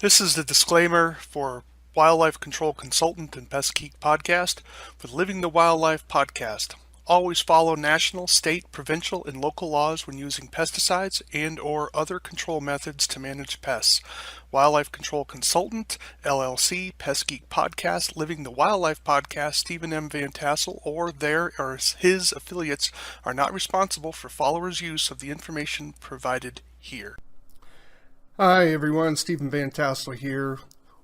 This is the disclaimer for Wildlife Control Consultant and Pest Geek podcast for the Living the Wildlife podcast. Always follow national, state, provincial, and local laws when using pesticides and or other control methods to manage pests. Wildlife Control Consultant, LLC, Pest Geek Podcast, Living the Wildlife Podcast, Stephen M. Vantassel, or their or his affiliates are not responsible for followers' use of the information provided here. Hi everyone, Stephen Vantassel here,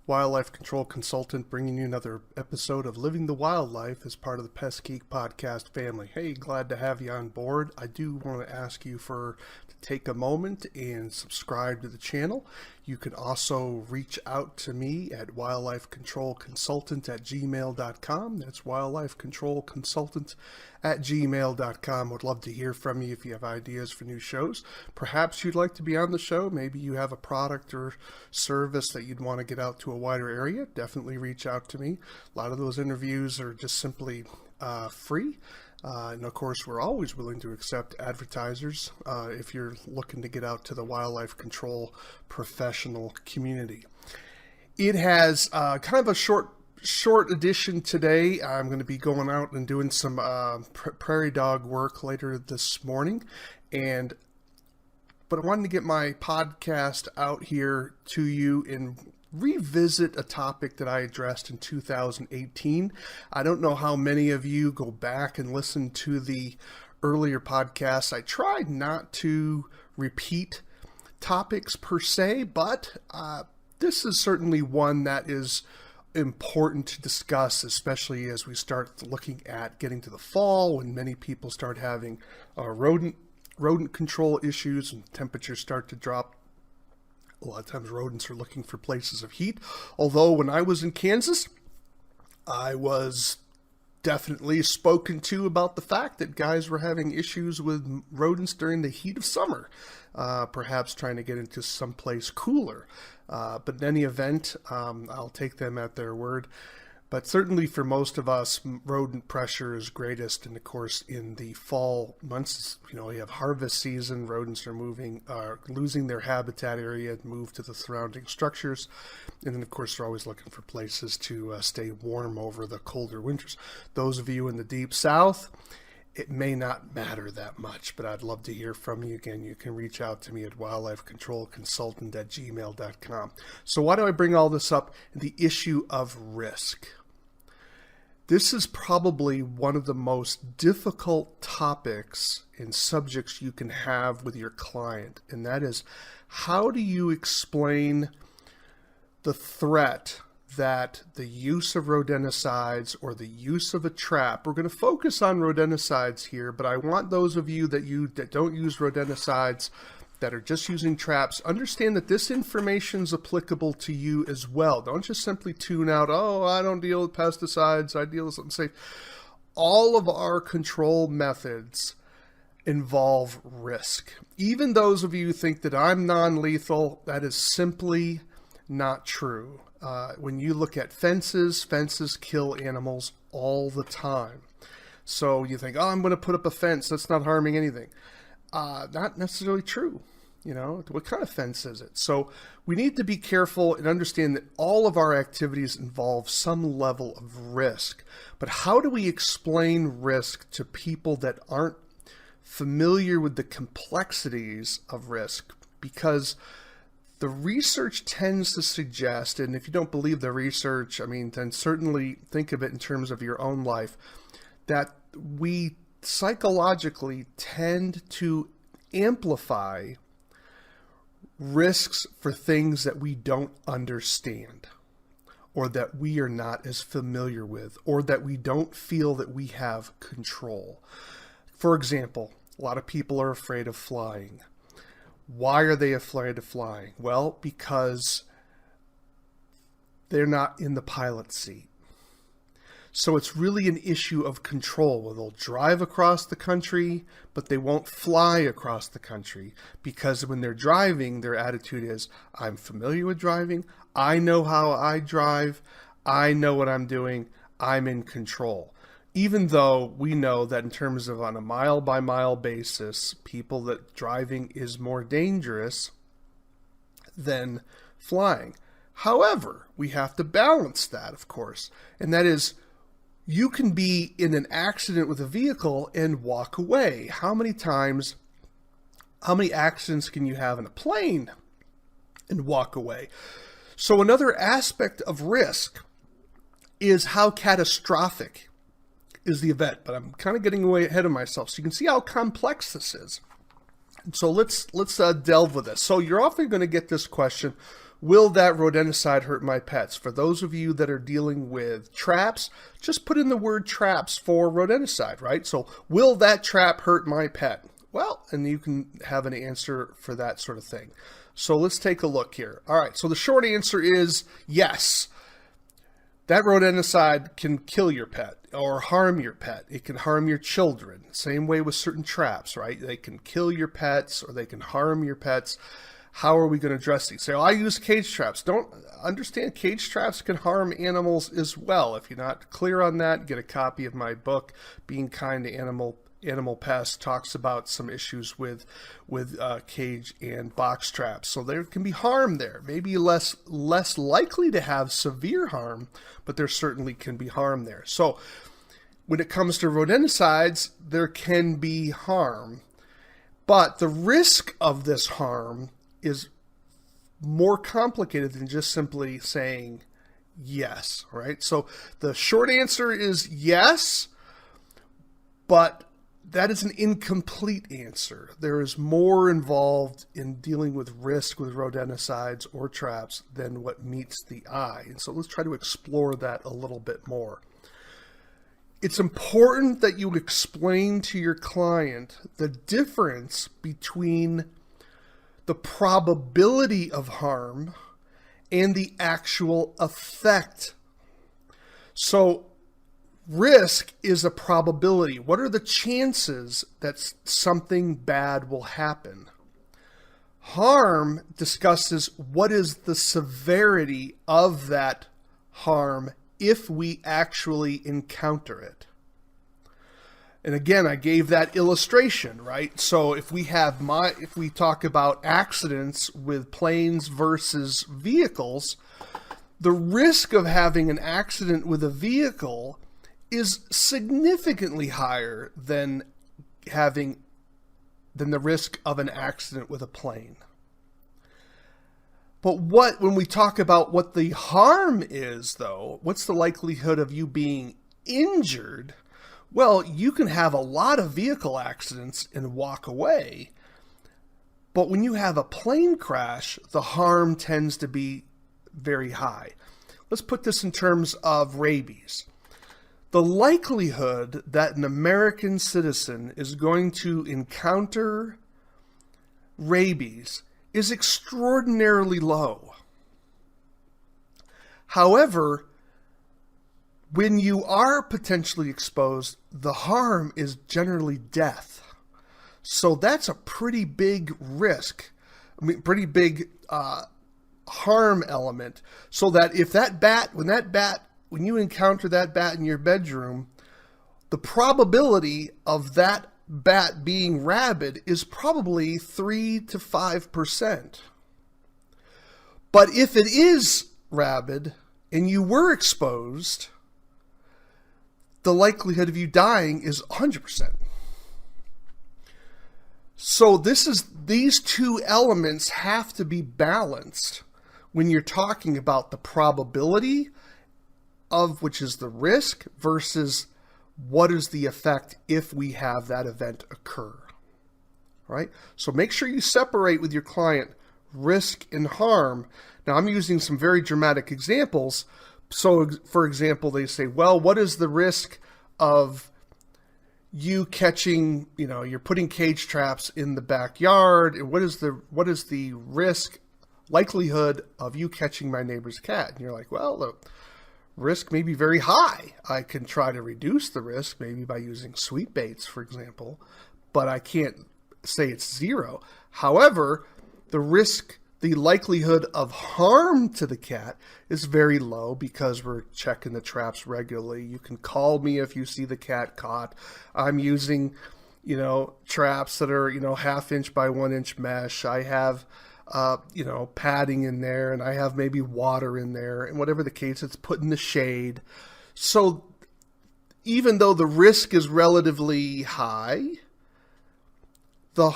Wildlife Control Consultant, bringing you another episode of Living the Wildlife as part of the Pest Geek podcast family. Hey, glad to have you on board. I do want to ask you to take a moment and subscribe to the channel. You can also reach out to me at wildlifecontrolconsultant@gmail.com. That's wildlifecontrolconsultant@gmail.com. Would love to hear from you if you have ideas for new shows. Perhaps you'd like to be on the show. Maybe you have a product or service that you'd want to get out to a wider area. Definitely reach out to me. A lot of those interviews are just simply free. And of course, we're always willing to accept advertisers if you're looking to get out to the wildlife control professional community. It has kind of a short edition today. I'm going to be going out and doing some prairie dog work later this morning, but I wanted to get my podcast out here to you and revisit a topic that I addressed in 2018. I don't know how many of you go back and listen to the earlier podcasts. I tried not to repeat topics per se, but this is certainly one that is important to discuss, especially as we start looking at getting to the fall when many people start having rodent control issues and temperatures start to drop. A lot of times rodents are looking for places of heat. Although when I was in Kansas, I was definitely spoken to about the fact that guys were having issues with rodents during the heat of summer, perhaps trying to get into some place cooler. But in any event, I'll take them at their word. But certainly for most of us, rodent pressure is greatest, and of course in the fall months, you have harvest season. Rodents are losing their habitat area and move to the surrounding structures, and then of course they're always looking for places to stay warm over the colder winters. Those of you in the deep south, it may not matter that much, but I'd love to hear from you. Again, you can reach out to me at wildlifecontrolconsultant@gmail.com. So why do I bring all this up? The issue of risk. This is probably one of the most difficult topics and subjects you can have with your client, and that is, how do you explain the threat that the use of rodenticides or the use of a trap — we're going to focus on rodenticides here, but I want those of you that don't use rodenticides, that are just using traps, understand that this information is applicable to you as well. Don't just simply tune out, oh, I don't deal with pesticides, I deal with something safe. All of our control methods involve risk. Even those of you who think that I'm non-lethal, that is simply not true. When you look at fences kill animals all the time. So you think, oh, I'm going to put up a fence, that's not harming anything. Not necessarily true. What kind of fence is it? So we need to be careful and understand that all of our activities involve some level of risk. But how do we explain risk to people that aren't familiar with the complexities of risk? Because the research tends to suggest, and if you don't believe the research, then certainly think of it in terms of your own life, that we psychologically tend to amplify risks for things that we don't understand, or that we are not as familiar with, or that we don't feel that we have control. For example, a lot of people are afraid of flying. Why are they afraid of flying? Well, because they're not in the pilot seat. So it's really an issue of control, where they'll drive across the country, but they won't fly across the country, because when they're driving, their attitude is, I'm familiar with driving, I know how I drive, I know what I'm doing, I'm in control. Even though we know that in terms of on a mile by mile basis, people that driving is more dangerous than flying. However, we have to balance that, of course, and that is you can be in an accident with a vehicle and walk away. How many accidents can you have in a plane and walk away? So another aspect of risk is how catastrophic is the event, but I'm kind of getting way ahead of myself. So you can see how complex this is. And so let's delve with this. So you're often going to get this question, will that rodenticide hurt my pets? For those of you that are dealing with traps, just put in the word traps for rodenticide, right? So will that trap hurt my pet? Well, and you can have an answer for that sort of thing. So let's take a look here. All right, so the short answer is yes. That rodenticide can kill your pet or harm your pet. It can harm your children. Same way with certain traps, right? They can kill your pets or they can harm your pets. How are we going to address these? Say, I use cage traps. Don't understand cage traps can harm animals as well. If you're not clear on that, get a copy of my book, Being Kind to Animal Pests, talks about some issues with cage and box traps. So there can be harm there. Maybe less likely to have severe harm, but there certainly can be harm there. So when it comes to rodenticides, there can be harm, but the risk of this harm is more complicated than just simply saying yes, right? So the short answer is yes, but that is an incomplete answer. There is more involved in dealing with risk with rodenticides or traps than what meets the eye. And so let's try to explore that a little bit more. It's important that you explain to your client the difference between the probability of harm and the actual effect. So risk is a probability. What are the chances that something bad will happen? Harm discusses what is the severity of that harm if we actually encounter it. And again, I gave that illustration, right? So if we talk about accidents with planes versus vehicles, the risk of having an accident with a vehicle is significantly higher than the risk of an accident with a plane. But when we talk about what the harm is, though, what's the likelihood of you being injured? Well, you can have a lot of vehicle accidents and walk away, but when you have a plane crash, the harm tends to be very high. Let's put this in terms of rabies. The likelihood that an American citizen is going to encounter rabies is extraordinarily low. However, when you are potentially exposed, the harm is generally death. So that's a pretty big risk. Pretty big harm element. So that if when you encounter that bat in your bedroom, the probability of that bat being rabid is probably 3 to 5%. But if it is rabid and you were exposed, the likelihood of you dying is 100%. So these two elements have to be balanced when you're talking about the probability of, which is the risk, versus what is the effect if we have that event occur, right? So make sure you separate with your client risk and harm. Now I'm using some very dramatic examples. So for example, they say, well, what is the risk of you catching, you're putting cage traps in the backyard, and what is the likelihood of you catching my neighbor's cat? And you're like, well, the risk may be very high. I can try to reduce the risk, maybe by using sweet baits, for example, but I can't say it's zero. However, the likelihood of harm to the cat is very low because we're checking the traps regularly. You can call me if you see the cat caught. I'm using, traps that are, 1/2 inch by 1 inch mesh. I have padding in there, and I have maybe water in there, and whatever the case, it's put in the shade. So even though the risk is relatively high, the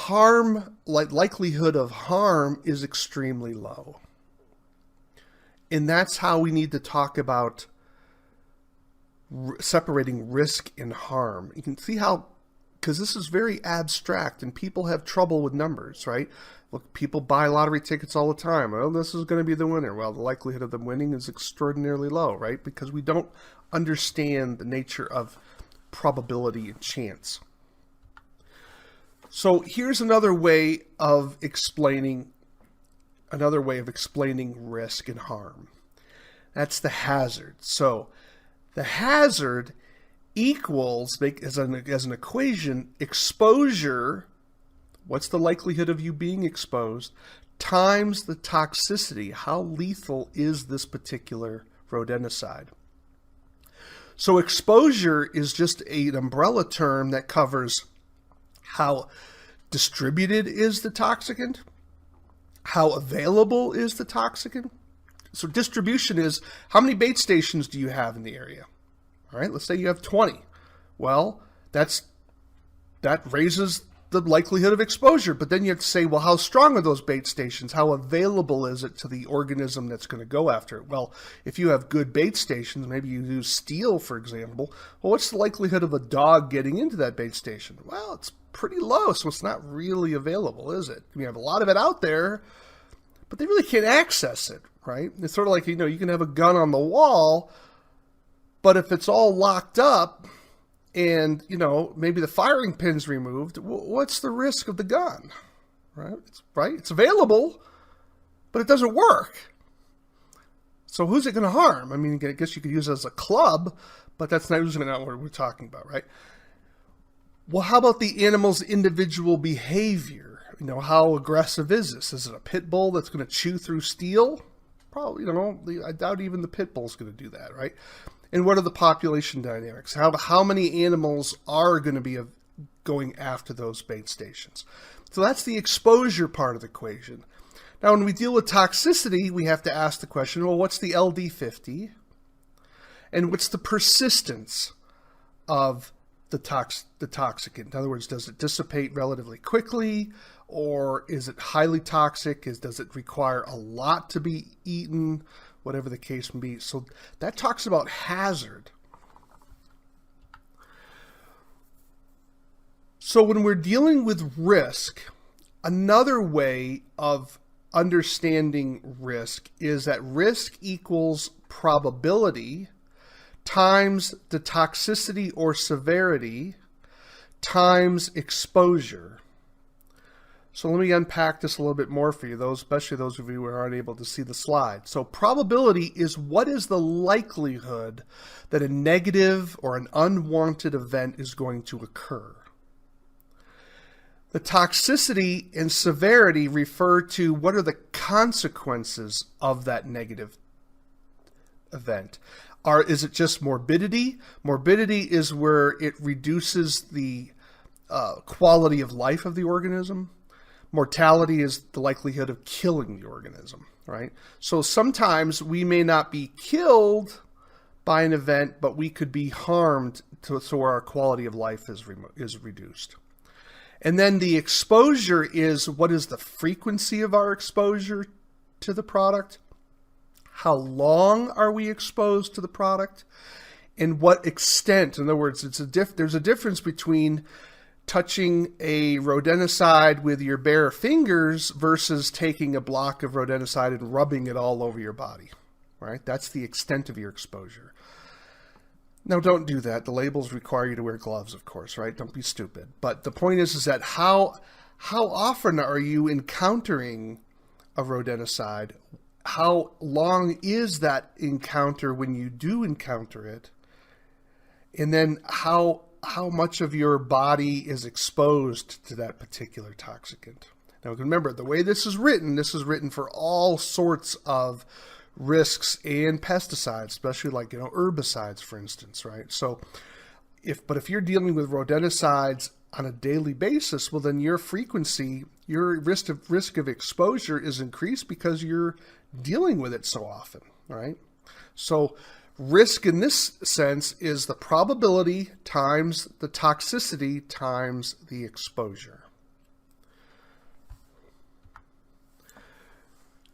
likelihood of harm is extremely low. And that's how we need to talk about separating risk and harm. You can see how, because this is very abstract and people have trouble with numbers, right? Look, people buy lottery tickets all the time. Well, this is going to be the winner. Well, the likelihood of them winning is extraordinarily low, right? Because we don't understand the nature of probability and chance. So here's another way of explaining risk and harm. That's the hazard. So the hazard equals, as an equation, exposure, what's the likelihood of you being exposed, times the toxicity. How lethal is this particular rodenticide? So exposure is just an umbrella term that covers how distributed is the toxicant, how available is the toxicant. So distribution is how many bait stations do you have in the area? All right, let's say you have 20. Well, that raises the likelihood of exposure. But then you have to say, well, how strong are those bait stations? How available is it to the organism that's going to go after it? Well, if you have good bait stations, maybe you use steel, for example. Well, what's the likelihood of a dog getting into that bait station? Well, it's pretty low, so it's not really available, is it? We have a lot of it out there, but they really can't access it, right? It's sort of like, you can have a gun on the wall, but if it's all locked up and, maybe the firing pin's removed, what's the risk of the gun, right? It's available, but it doesn't work. So who's it going to harm? I mean, I guess you could use it as a club, but that's not usually not what we're talking about, right? Well, how about the animal's individual behavior? How aggressive is this? Is it a pit bull that's going to chew through steel? Probably, I doubt even the pit bull's going to do that, right? And what are the population dynamics? How many animals are going to be going after those bait stations? So that's the exposure part of the equation. Now, when we deal with toxicity, we have to ask the question, well, what's the LD50? And what's the persistence of the toxicant? In other words, does it dissipate relatively quickly, or is it highly toxic? Does it require a lot to be eaten? Whatever the case may be. So that talks about hazard. So when we're dealing with risk, another way of understanding risk is that risk equals probability times the toxicity or severity times exposure. So let me unpack this a little bit more for you, especially those of you who aren't able to see the slide. So probability is what is the likelihood that a negative or an unwanted event is going to occur. The toxicity and severity refer to what are the consequences of that negative event. Is it just morbidity? Morbidity is where it reduces the quality of life of the organism. Mortality is the likelihood of killing the organism, right? So sometimes we may not be killed by an event, but we could be harmed so our quality of life is reduced. And then the exposure is what is the frequency of our exposure to the product? How long are we exposed to the product? And what extent? In other words, there's a difference between touching a rodenticide with your bare fingers versus taking a block of rodenticide and rubbing it all over your body, right? That's the extent of your exposure. Now, don't do that. The labels require you to wear gloves, of course, right? Don't be stupid. But the point is that how often are you encountering a rodenticide? How long is that encounter when you do encounter it? And then how much of your body is exposed to that particular toxicant? Now, remember, the way this is written for all sorts of risks and pesticides, especially like, herbicides, for instance, right? So if you're dealing with rodenticides on a daily basis, well, then your frequency Your risk of exposure is increased because you're dealing with it so often, right? So risk in this sense is the probability times the toxicity times the exposure.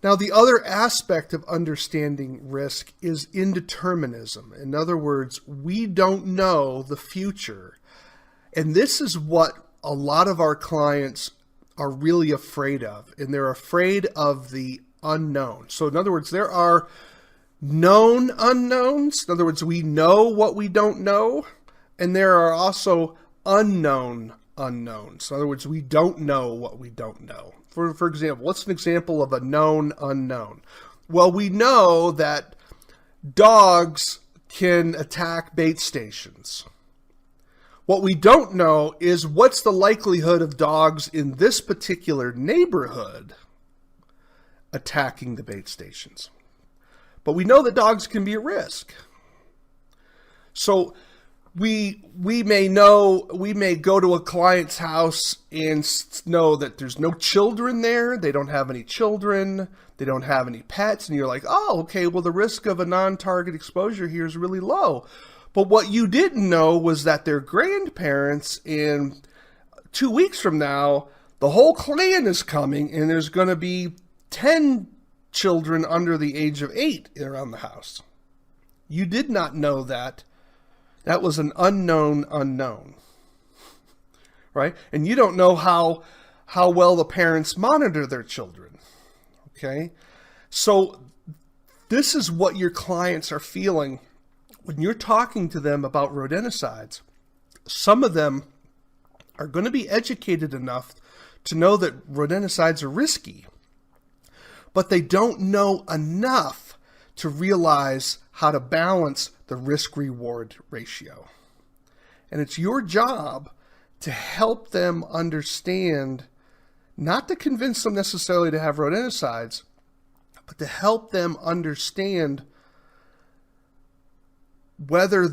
Now, the other aspect of understanding risk is indeterminism. In other words, we don't know the future. And this is what a lot of our clients are really afraid of. And they're afraid of the unknown. So in other words, there are known unknowns. In other words, we know what we don't know. And there are also unknown unknowns. In other words, we don't know what we don't know. For example, what's an example of a known unknown? Well, we know that dogs can attack bait stations. What we don't know is what's the likelihood of dogs in this particular neighborhood attacking the bait stations. But we know that dogs can be at risk. So we may go to a client's house and know that there's no children there. They don't have any children. They don't have any pets. And you're like, oh, okay, well, the risk of a non-target exposure here is really low. But what you didn't know was that their grandparents, in 2 weeks from now, the whole clan is coming and there's going to be 10 children under the age of 8 around the house. You did not know that. That was an unknown unknown, right? And you don't know how well the parents monitor their children, okay? So this is what your clients are feeling when you're talking to them about rodenticides. Some of them are going to be educated enough to know that rodenticides are risky, but they don't know enough to realize how to balance the risk-reward ratio. And it's your job to help them understand, not to convince them necessarily to have rodenticides, but to help them understand whether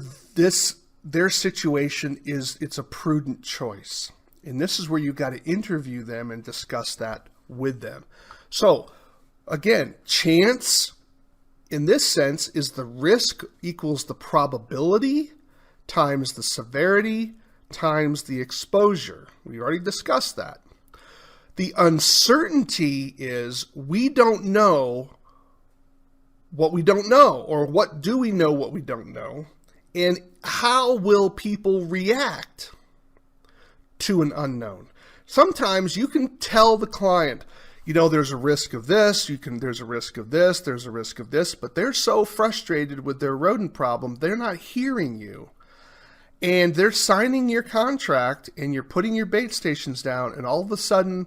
their situation it's a prudent choice. And this is where you've got to interview them and discuss that with them. So again, chance in this sense is the risk equals the probability times the severity times the exposure. We already discussed that. The uncertainty is we don't know what we don't know, or what do we know what we don't know, and how will people react to an unknown. Sometimes you can tell the client, you know, there's a risk of this, there's a risk of this, there's a risk of this, but they're so frustrated with their rodent problem, they're not hearing you. And they're signing your contract, and you're putting your bait stations down, and all of a sudden,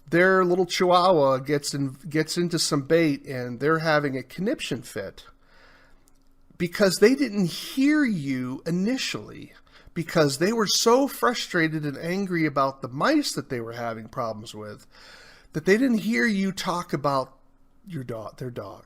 their little chihuahua gets into some bait, and they're having a conniption fit. Because they didn't hear you initially. Because they were so frustrated and angry about the mice that they were having problems with, that they didn't hear you talk about their dog.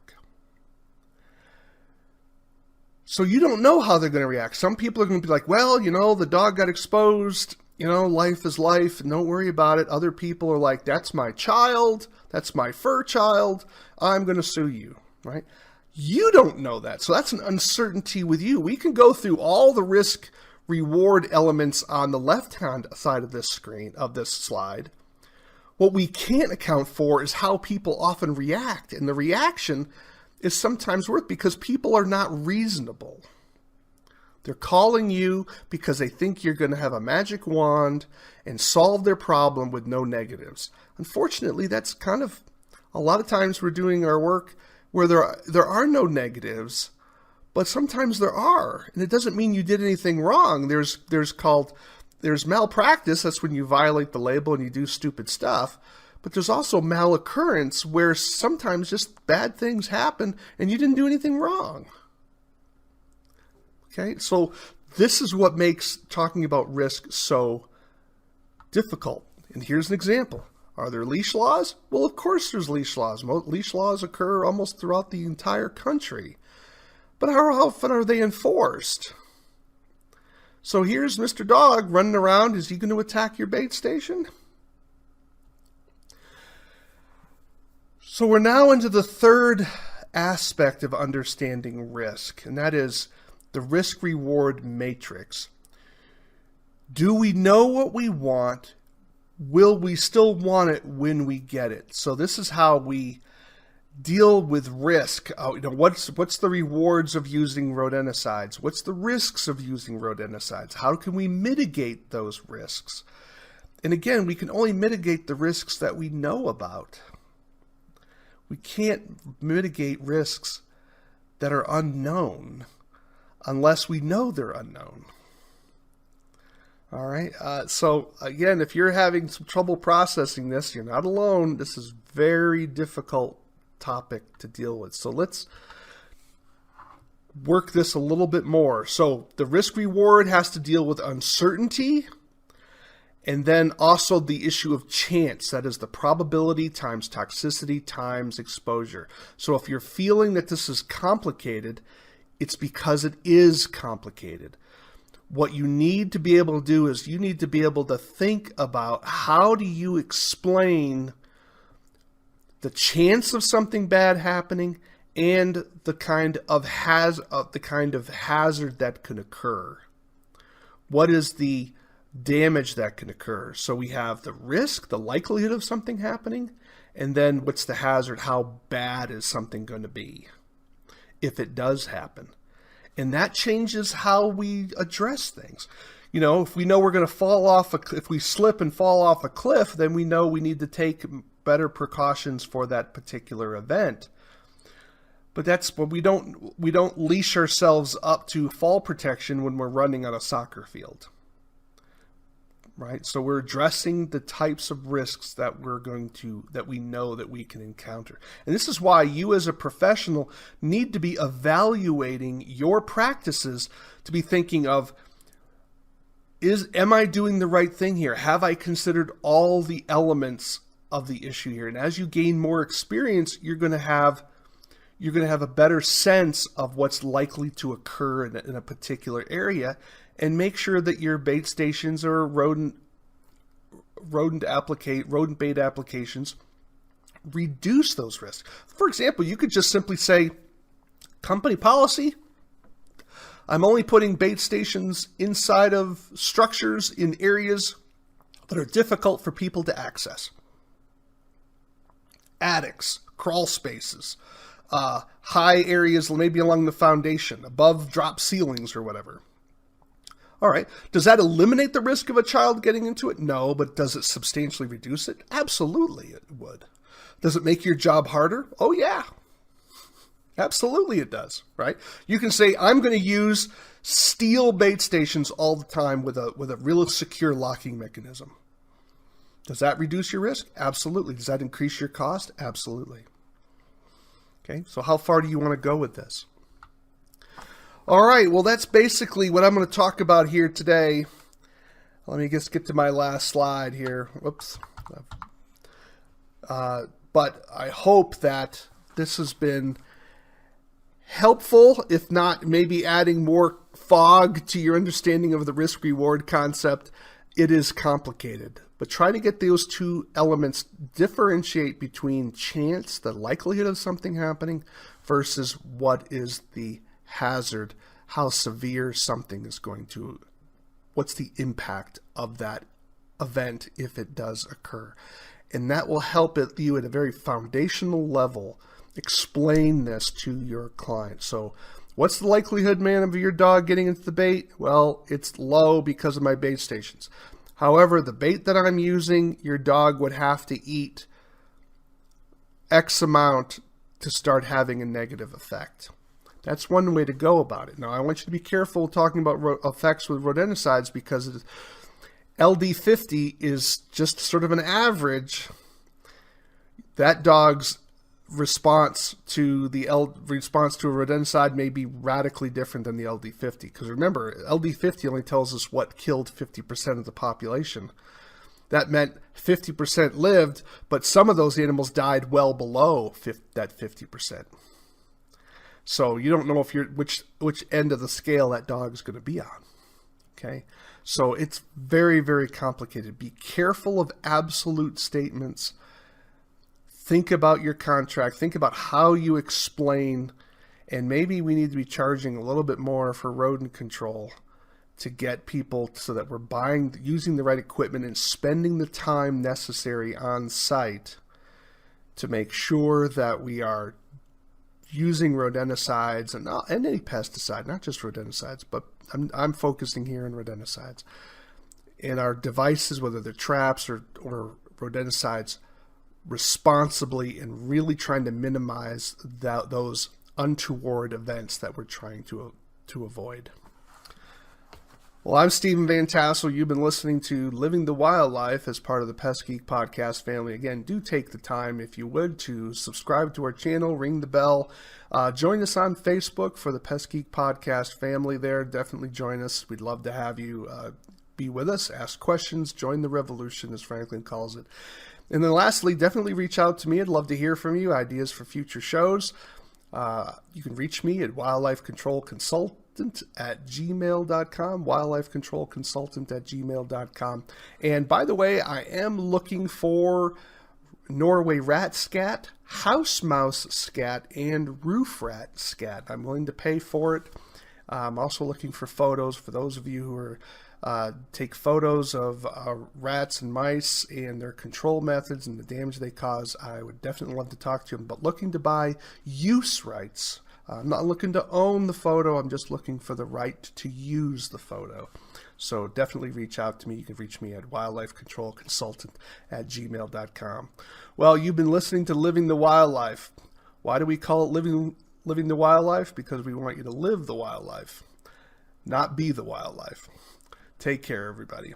So you don't know how they're going to react. Some people are going to be like, well, you know, the dog got exposed. You know, life is life. Don't worry about it. Other people are like, that's my child. That's my fur child. I'm going to sue you, right? You don't know that. So that's an uncertainty with you. We can go through all the risk reward elements on the left-hand side of this screen, of this slide. What we can't account for is how people often react. And the reaction is sometimes worse because people are not reasonable. They're calling you because they think you're going to have a magic wand and solve their problem with no negatives. Unfortunately, that's kind of, a lot of times we're doing our work where there are no negatives, but sometimes there are. And it doesn't mean you did anything wrong. There's malpractice, that's when you violate the label and you do stupid stuff. But there's also maloccurrence where sometimes just bad things happen and you didn't do anything wrong. Okay, so this is what makes talking about risk so difficult. And here's an example. Are there leash laws? Well, of course there's leash laws. Leash laws occur almost throughout the entire country. But how often are they enforced? So here's Mr. Dog running around. Is he going to attack your bait station? So we're now into the third aspect of understanding risk, and that is the risk-reward matrix. Do we know what we want? Will we still want it when we get it? So this is how we deal with risk. What's the rewards of using rodenticides? What's the risks of using rodenticides? How can we mitigate those risks? And again, we can only mitigate the risks that we know about. We can't mitigate risks that are unknown unless we know they're unknown. All right. So again, if you're having some trouble processing this, you're not alone. This is very difficult topic to deal with. So let's work this a little bit more. So the risk reward has to deal with uncertainty, and then also the issue of chance. That is the probability times toxicity times exposure. So if you're feeling that this is complicated, it's because it is complicated. What you need to be able to do is you need to be able to think about how do you explain the chance of something bad happening and the kind of hazard that can occur. What is the damage that can occur? So we have the risk, the likelihood of something happening, and then what's the hazard? How bad is something going to be if it does happen? And that changes how we address things. If we know we're going to fall off, if we slip and fall off a cliff, then we know we need to take better precautions for that particular event. But that's when we don't leash ourselves up to fall protection when we're running on a soccer field. Right? So we're addressing the types of risks that we know that we can encounter. And this is why you as a professional need to be evaluating your practices, to be thinking of, am I doing the right thing here? Have I considered all the elements of the issue here? And as you gain more experience, you're going to have a better sense of what's likely to occur in a particular area, and make sure that your bait stations or rodent bait applications reduce those risks. For example, you could just simply say, company policy, I'm only putting bait stations inside of structures in areas that are difficult for people to access. Attics, crawl spaces, high areas maybe along the foundation, above drop ceilings or whatever. All right. Does that eliminate the risk of a child getting into it? No, but does it substantially reduce it? Absolutely it would. Does it make your job harder? Oh, yeah. Absolutely it does, right? You can say, I'm going to use steel bait stations all the time with a real secure locking mechanism. Does that reduce your risk? Absolutely. Does that increase your cost? Absolutely. Okay, so how far do you want to go with this? All right, well, that's basically what I'm going to talk about here today. Let me just get to my last slide here. Whoops. But I hope that this has been helpful, if not maybe adding more fog to your understanding of the risk-reward concept. It is complicated, but try to get those two elements, differentiate between chance, the likelihood of something happening, versus what is the hazard, how severe something is going to, what's the impact of that event if it does occur. And that will help you at a very foundational level explain this to your client. So what's the likelihood, man, of your dog getting into the bait? Well, it's low because of my bait stations. However, the bait that I'm using, your dog would have to eat X amount to start having a negative effect. That's one way to go about it. Now, I want you to be careful talking about effects with rodenticides, because LD50 is just sort of an average. That dog's response to a rodenticide may be radically different than the LD50. Because remember, LD50 only tells us what killed 50% of the population. That meant 50% lived, but some of those animals died well below that 50%. So you don't know if which end of the scale that dog is going to be on. Okay, so it's very, very complicated. Be careful of absolute statements. think about your contract, think about how you explain, and maybe we need to be charging a little bit more for rodent control to get people so that we're using the right equipment and spending the time necessary on site to make sure that we are using rodenticides and any pesticide, not just rodenticides, but I'm focusing here on rodenticides in our devices, whether they're traps or rodenticides, responsibly, and really trying to minimize those untoward events that we're trying to avoid. Well, I'm Stephen Vantassel. You've been listening to Living the Wildlife as part of the Pest Geek podcast family. Again, do take the time, if you would, to subscribe to our channel, ring the bell. Join us on Facebook for the Pest Geek podcast family there. Definitely join us. We'd love to have you be with us, ask questions, join the revolution, as Franklin calls it. And then lastly, definitely reach out to me. I'd love to hear from you, ideas for future shows. You can reach me at wildlifecontrolconsultant@gmail.com, wildlifecontrolconsultant@gmail.com. And by the way, I am looking for Norway rat scat, house mouse scat, and roof rat scat. I'm willing to pay for it. I'm also looking for photos for those of you who are take photos of rats and mice and their control methods and the damage they cause. I would definitely love to talk to them, but looking to buy use rights. I'm not looking to own the photo. I'm just looking for the right to use the photo. So definitely reach out to me. You can reach me at wildlifecontrolconsultant@gmail.com. Well, you've been listening to Living the Wildlife. Why do we call it Living the Wildlife? Because we want you to live the wildlife, not be the wildlife. Take care, everybody.